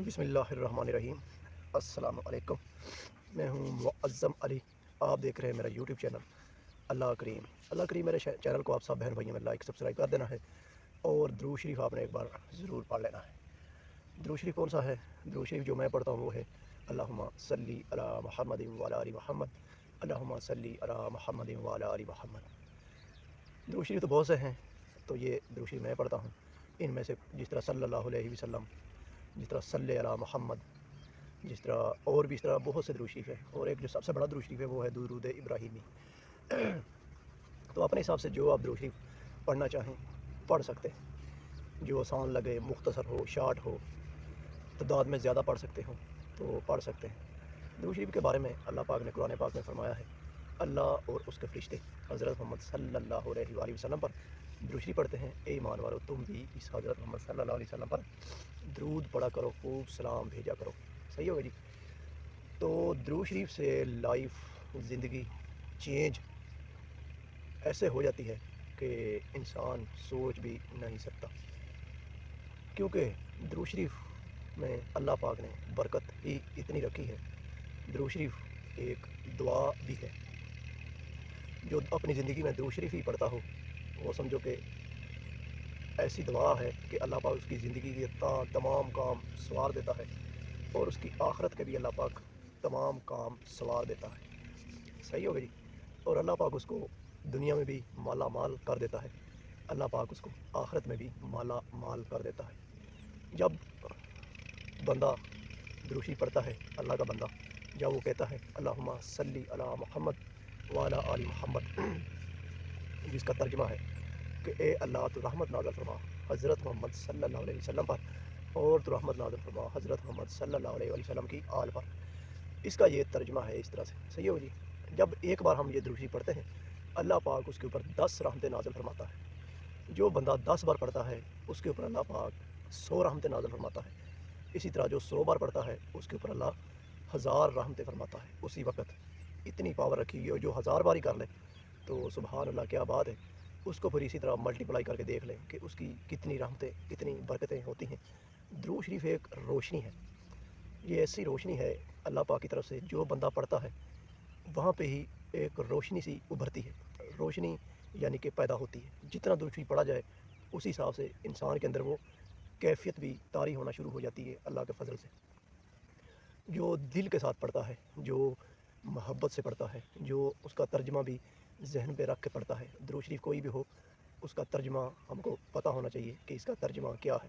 بسم اللہ الرحمن الرحیم۔ السلام علیکم، میں ہوں معظم علی۔ آپ دیکھ رہے ہیں میرا یوٹیوب چینل اللہ کریم میرے چینل کو آپ سب بہن بھائیوں میں لائک سبسکرائب کر دینا ہے، اور درود شریف آپ نے ایک بار ضرور پڑھ لینا ہے۔ درود شریف کون سا ہے؟ درود شریف جو میں پڑھتا ہوں وہ ہے اللہم صلی علی محمد وعلی آل محمد، اللہم صلی علی محمد وعلی آل محمد۔ درود شریف تو بہت سے ہیں، تو یہ درود شریف میں پڑھتا ہوں۔ ان میں سے جس طرح صلی اللہ علیہ وسلم، جس طرح صلی علی محمد، جس طرح اور بھی اس طرح بہت سے درود شریف ہیں، اور ایک جو سب سے بڑا درود شریف ہے وہ ہے درود ابراہیمی۔ تو اپنے حساب سے جو آپ درود شریف پڑھنا چاہیں پڑھ سکتے ہیں، جو آسان لگے، مختصر ہو، شارٹ ہو، تعداد میں زیادہ پڑھ سکتے ہوں تو پڑھ سکتے ہیں۔ درود شریف کے بارے میں اللہ پاک نے قرآن پاک میں فرمایا ہے، اللہ اور اس کے فرشتے حضرت محمد صلی اللہ علیہ وآلہ وسلم پر درود شریف پڑھتے ہیں۔ اے ایمان والو، تم بھی اس حضرت محمد صلی اللہ علیہ وسلم پر درود پڑھا کرو، خوب سلام بھیجا کرو۔ صحیح ہوگا جی؟ تو درود شریف سے لائف، زندگی چینج ایسے ہو جاتی ہے کہ انسان سوچ بھی نہیں سکتا، کیونکہ درود شریف میں اللہ پاک نے برکت ہی اتنی رکھی ہے۔ درود شریف ایک دعا بھی ہے، جو اپنی زندگی میں درود شریف ہی پڑھتا ہو وہ سمجھو کہ ایسی دعا ہے کہ اللہ پاک اس کی زندگی کے تمام کام سنوار دیتا ہے، اور اس کی آخرت کے بھی اللہ پاک تمام کام سنوار دیتا ہے۔ صحیح ہوگا جی؟ اور اللہ پاک اس کو دنیا میں بھی مالا مال کر دیتا ہے، اللہ پاک اس کو آخرت میں بھی مالا مال کر دیتا ہے۔ جب بندہ درود شریف پڑھتا ہے، اللہ کا بندہ، جب وہ کہتا ہے اللہم صلی علی محمد وعلی آل محمد، جس کا ترجمہ ہے کہ اے اللہ تو رحمت نازل فرما حضرت محمد صلی اللہ علیہ وسلم پر، اور تو رحمت نازل فرما حضرت محمد صلی اللہ علیہ وسلم کی آل پر۔ اس کا یہ ترجمہ ہے اس طرح سے۔ صحیح ہو جی؟ جب ایک بار ہم یہ درود شریف پڑھتے ہیں، اللہ پاک اس کے اوپر 10 رحمتیں نازل فرماتا ہے۔ جو بندہ 10 بار پڑھتا ہے اس کے اوپر اللہ پاک 100 رحمتیں نازل فرماتا ہے۔ اسی طرح جو 100 بار پڑھتا ہے اس کے اوپر اللہ 1000 رحمتیں فرماتا ہے اسی وقت۔ اتنی پاور رکھی ہے، جو 1000 بار ہی کر لے تو سبحان اللہ کیا بات ہے۔ اس کو پھر اسی طرح ملٹیپلائی کر کے دیکھ لیں کہ اس کی کتنی رحمتیں، کتنی برکتیں ہوتی ہیں۔ درود شریف ایک روشنی ہے، یہ ایسی روشنی ہے اللہ پاک کی طرف سے، جو بندہ پڑھتا ہے وہاں پہ ہی ایک روشنی سی ابھرتی ہے، روشنی یعنی کہ پیدا ہوتی ہے۔ جتنا درود شریف پڑھا جائے اسی حساب سے انسان کے اندر وہ کیفیت بھی طاری ہونا شروع ہو جاتی ہے اللہ کے فضل سے۔ جو دل کے ساتھ پڑھتا ہے، جو محبت سے پڑھتا ہے، جو اس کا ترجمہ بھی ذہن پہ رکھ کے پڑھتا ہے، درود شریف کوئی بھی ہو اس کا ترجمہ ہم کو پتہ ہونا چاہیے کہ اس کا ترجمہ کیا ہے۔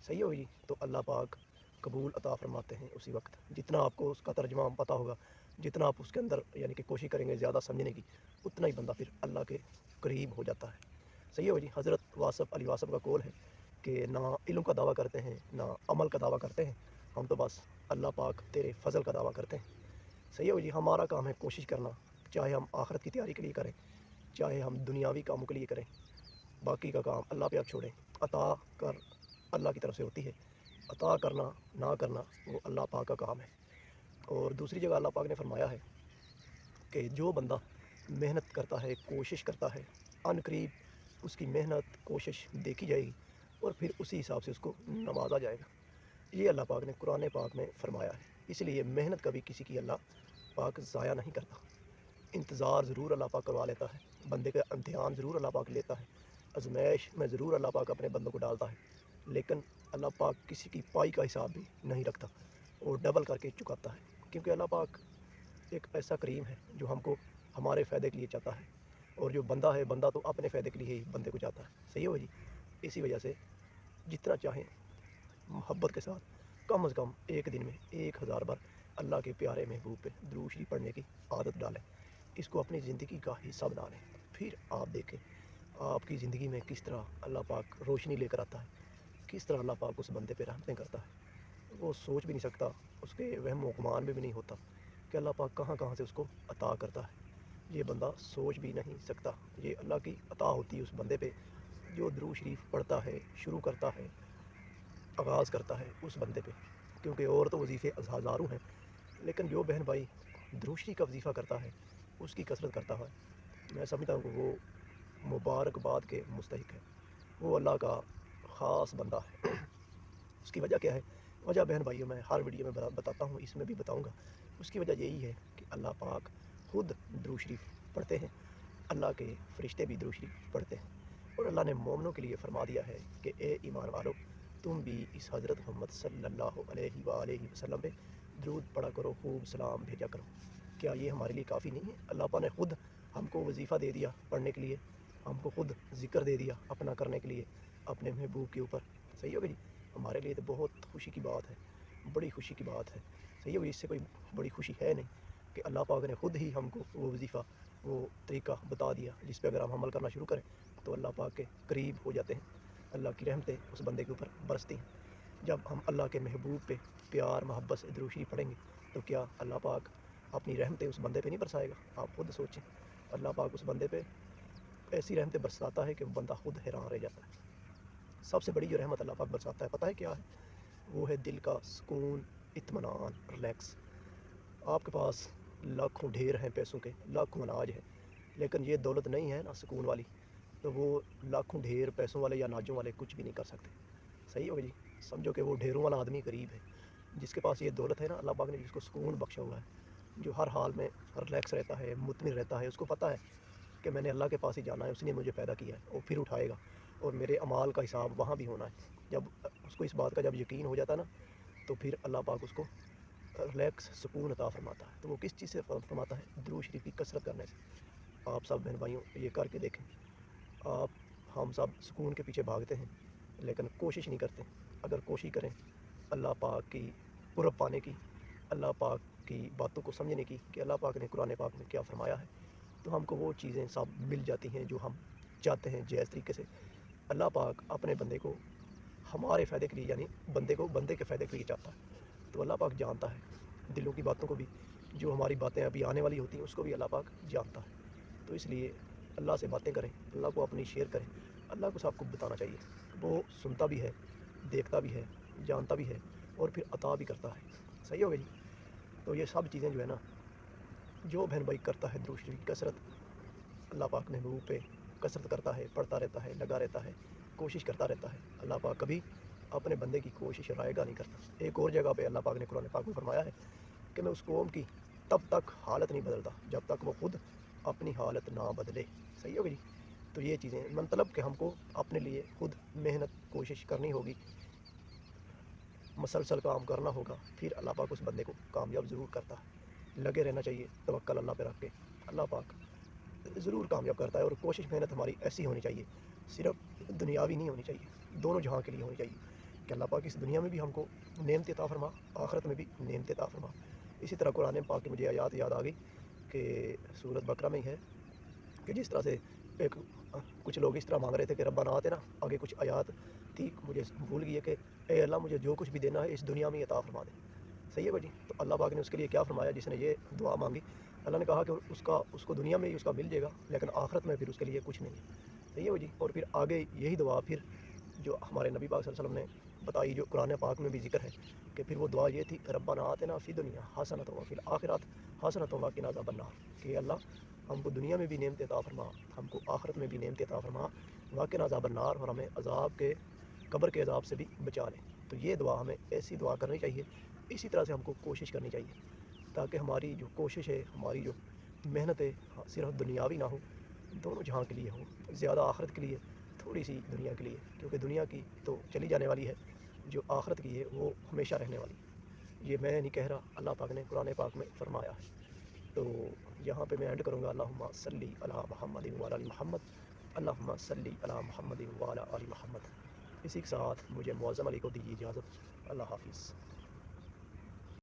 صحیح ہوگی؟ تو اللہ پاک قبول عطا فرماتے ہیں اسی وقت۔ جتنا آپ کو اس کا ترجمہ پتہ ہوگا، جتنا آپ اس کے اندر یعنی کہ کوشش کریں گے زیادہ سمجھنے کی، اتنا ہی بندہ پھر اللہ کے قریب ہو جاتا ہے۔ صحیح ہو جی؟ حضرت واصف علی واصف کا قول ہے کہ نہ علم کا دعویٰ کرتے ہیں نہ عمل کا دعویٰ کرتے ہیں، ہم تو بس اللہ پاک تیرے فضل کا دعویٰ کرتے ہیں۔ صحیح ہو جی؟ ہمارا کام ہے کوشش کرنا، چاہے ہم آخرت کی تیاری کے لیے کریں، چاہے ہم دنیاوی کاموں کے لیے کریں، باقی کا کام اللہ پہ آپ چھوڑیں۔ عطا کر اللہ کی طرف سے ہوتی ہے، عطا کرنا نہ کرنا وہ اللہ پاک کا کام ہے۔ اور دوسری جگہ اللہ پاک نے فرمایا ہے کہ جو بندہ محنت کرتا ہے، کوشش کرتا ہے، عن قریب اس کی محنت کوشش دیکھی جائے گی، اور پھر اسی حساب سے اس کو نوازا جائے گا۔ یہ اللہ پاک نے قرآن پاک میں فرمایا ہے۔ اس لیے محنت کبھی کسی کی اللہ پاک ضائع نہیں کرتا۔ انتظار ضرور اللہ پاک کروا لیتا ہے، بندے کا امتحان ضرور اللہ پاک لیتا ہے، آزمائش میں ضرور اللہ پاک اپنے بندوں کو ڈالتا ہے، لیکن اللہ پاک کسی کی پائی کا حساب بھی نہیں رکھتا، اور ڈبل کر کے چکاتا ہے، کیونکہ اللہ پاک ایک ایسا کریم ہے جو ہم کو ہمارے فائدے کے لیے چاہتا ہے، اور جو بندہ ہے، بندہ تو اپنے فائدے کے لیے ہی بندے کو چاہتا ہے۔ صحیح ہو جی؟ اسی وجہ سے جتنا چاہیں محبت کے ساتھ کم از کم ایک دن میں 1000 بار اللہ کے پیارے محبوب پہ درود شریف پڑھنے کی عادت ڈالیں، اس کو اپنی زندگی کا حصہ بنا لیں۔ پھر آپ دیکھیں آپ کی زندگی میں کس طرح اللہ پاک روشنی لے کر آتا ہے، کس طرح اللہ پاک اس بندے پہ رحمتیں کرتا ہے۔ وہ سوچ بھی نہیں سکتا، اس کے وہم و گمان میں بھی نہیں ہوتا کہ اللہ پاک کہاں کہاں سے اس کو عطا کرتا ہے۔ یہ بندہ سوچ بھی نہیں سکتا، یہ اللہ کی عطا ہوتی ہے اس بندے پہ جو درود شریف پڑھتا ہے، شروع کرتا ہے، آغاز کرتا ہے اس بندے پہ۔ کیونکہ اور تو وظیفے ہزاروں ہیں، لیکن جو بہن بھائی درود شریف کا وظیفہ کرتا ہے، اس کی کثرت کرتا ہے، میں سمجھتا ہوں کہ وہ مبارکباد کے مستحق ہے، وہ اللہ کا خاص بندہ ہے۔ اس کی وجہ کیا ہے وجہ بہن بھائیوں میں ہر ویڈیو میں بتاتا ہوں، اس میں بھی بتاؤں گا۔ اس کی وجہ یہی ہے کہ اللہ پاک خود درود شریف پڑھتے ہیں، اللہ کے فرشتے بھی درود شریف پڑھتے ہیں، اور اللہ نے مومنوں کے لیے فرما دیا ہے کہ اے ایمان والو، تم بھی اس حضرت محمد صلی اللہ علیہ وآلہ وسلم پہ درود پڑھا کرو، خوب سلام بھیجا کرو۔ کیا یہ ہمارے لیے کافی نہیں ہے؟ اللہ پاک نے خود ہم کو وظیفہ دے دیا پڑھنے کے لیے، ہم کو خود ذکر دے دیا اپنا کرنے کے لیے اپنے محبوب کے اوپر۔ صحیح ہوگا جی؟ ہمارے لیے تو بہت خوشی کی بات ہے، بڑی خوشی کی بات ہے۔ صحیح ہوگی؟ اس سے کوئی بڑی خوشی ہے نہیں کہ اللہ پاک نے خود ہی ہم کو وہ وظیفہ، وہ طریقہ بتا دیا جس پہ اگر ہم عمل کرنا شروع کریں تو اللہ پاک کے قریب ہو جاتے ہیں، اللہ کی رحمتیں اس بندے کے اوپر برستی ہیں۔ جب ہم اللہ کے محبوب پہ پیار محبت سے درود شریف پڑھیں گے تو کیا اللہ پاک اپنی رحمتیں اس بندے پہ نہیں برسائے گا؟ آپ خود سوچیں، اللہ پاک اس بندے پہ ایسی رحمتیں برساتا ہے کہ وہ بندہ خود حیران رہ جاتا ہے۔ سب سے بڑی جو رحمت اللہ پاک برساتا ہے پتہ ہے کیا ہے؟ وہ ہے دل کا سکون، اطمینان، ریلیکس۔ آپ کے پاس لاکھوں ڈھیر ہیں پیسوں کے، لاکھوں اناج ہے، لیکن یہ دولت نہیں ہے نا سکون والی، تو وہ لاکھوں ڈھیر پیسوں والے یا اناجوں والے کچھ بھی نہیں کر سکتے۔ صحیح ہوگا جی؟ سمجھو کہ وہ ڈھیروں والا آدمی قریب ہے، جس کے پاس یہ دولت ہے نا، اللہ پاک نے جس کو سکون بخشا ہوا ہے، جو ہر حال میں ریلیکس رہتا ہے، مطمئن رہتا ہے، اس کو پتہ ہے کہ میں نے اللہ کے پاس ہی جانا ہے، اس نے مجھے پیدا کیا ہے، وہ پھر اٹھائے گا، اور میرے اعمال کا حساب وہاں بھی ہونا ہے۔ جب اس کو اس بات کا جب یقین ہو جاتا ہے نا، تو پھر اللہ پاک اس کو ریلیکس سکون عطا فرماتا ہے۔ تو وہ کس چیز سے فرماتا ہے؟ درود شریف کی کثرت کرنے سے۔ آپ سب بہن بھائیوں یہ کر کے دیکھیں، ہم سب سکون کے پیچھے بھاگتے ہیں لیکن کوشش نہیں کرتے۔ اگر کوشش کریں اللہ پاک کی قرب پانے کی، اللہ پاک کی باتوں کو سمجھنے کی کہ اللہ پاک نے قرآن پاک میں کیا فرمایا ہے، تو ہم کو وہ چیزیں سب مل جاتی ہیں جو ہم چاہتے ہیں۔ جیس طریقے سے اللہ پاک اپنے بندے کو ہمارے فائدے کے لیے، یعنی بندے کو بندے کے فائدے کے لیے چاہتا ہے، تو اللہ پاک جانتا ہے دلوں کی باتوں کو بھی، جو ہماری باتیں ابھی آنے والی ہوتی ہیں اس کو بھی اللہ پاک جانتا ہے۔ تو اس لیے اللہ سے باتیں کریں، اللہ کو اپنی شیئر کریں، اللہ کو سب کو بتانا چاہیے۔ وہ سنتا بھی ہے، دیکھتا بھی ہے، جانتا بھی ہے، اور پھر عطا بھی کرتا ہے۔ صحیح ہوگا جی؟ تو یہ سب چیزیں جو ہے نا، جو بہن بھائی کرتا ہے درود شریف کی کثرت، اللہ پاک نے محبوب پہ کثرت کرتا ہے، پڑھتا رہتا ہے، لگا رہتا ہے، کوشش کرتا رہتا ہے، اللہ پاک کبھی اپنے بندے کی کوشش رائے گا نہیں کرتا۔ ایک اور جگہ پہ اللہ پاک نے قرآن پاک میں فرمایا ہے کہ میں اس قوم کی تب تک حالت نہیں بدلتا جب تک وہ خود اپنی حالت نہ بدلے۔ صحیح ہوگی جی؟ تو یہ چیزیں مطلب کہ ہم کو اپنے لیے خود محنت کوشش کرنی ہوگی، مسلسل کام کرنا ہوگا، پھر اللہ پاک اس بندے کو کامیاب ضرور کرتا ہے۔ لگے رہنا چاہیے، توکل اللہ پہ رکھ کے، اللہ پاک ضرور کامیاب کرتا ہے۔ اور کوشش محنت ہماری ایسی ہونی چاہیے، صرف دنیاوی نہیں ہونی چاہیے، دونوں جہاں کے لیے ہونی چاہیے کہ اللہ پاک اس دنیا میں بھی ہم کو نعمت عطا فرما، آخرت میں بھی نعمت عطا فرما۔ اسی طرح قرآن پاک کی مجھے آیات یاد آ گئی کہ سورۃ بقرہ میں ہی ہے کہ جس طرح سے ایک کچھ لوگ اس طرح مانگ رہے تھے کہ ربنا آتنا، آگے کچھ آیات تھی مجھے بھول گئی ہے کہ اے اللہ مجھے جو کچھ بھی دینا ہے اس دنیا میں ہی عطا فرما دے۔ صحیح ہے جی؟ تو اللہ پاک نے اس کے لیے کیا فرمایا؟ جس نے یہ دعا مانگی، اللہ نے کہا کہ اس کو دنیا میں ہی اس کا مل جائے گا، لیکن آخرت میں پھر اس کے لیے کچھ نہیں ہے۔ صحیح ہے جی؟ اور پھر آگے یہی دعا پھر جو ہمارے نبی پاک صلی اللہ علیہ وسلم نے بتائی، جو قرآن پاک میں بھی ذکر ہے، کہ پھر وہ دعا یہ تھی ربنا آتنا فی دنیا حسنۃ وفی الآخرۃ حسنۃ وقنا عذاب النار، کہ اللہ ہم کو دنیا میں بھی نعمت عطا فرما، ہم کو آخرت میں بھی نعمت عطا فرما، وقنا عذاب النار، اور ہمیں عذاب کے قبر کے عذاب سے بھی بچا لے۔ تو یہ دعا ہمیں ایسی دعا کرنی چاہیے، اسی طرح سے ہم کو کوشش کرنی چاہیے، تاکہ ہماری جو کوشش ہے، ہماری جو محنت ہے، صرف دنیاوی نہ ہو، دونوں جہاں کے لیے ہو، زیادہ آخرت کے لیے، تھوڑی سی دنیا کے لیے، کیونکہ دنیا کی تو چلی جانے والی ہے، جو آخرت کی ہے وہ ہمیشہ رہنے والی ہے۔ یہ میں نہیں کہہ رہا، اللہ پاک نے قرآن پاک میں فرمایا ہے۔ تو یہاں پہ میں اینڈ کروں گا، اللہم صلی علی محمد وعلی آل محمد، اللہم صلی علی محمد وعلی آل محمد۔ اسی کے ساتھ مجھے معظم علی کو دیجیے اجازت، اللہ حافظ۔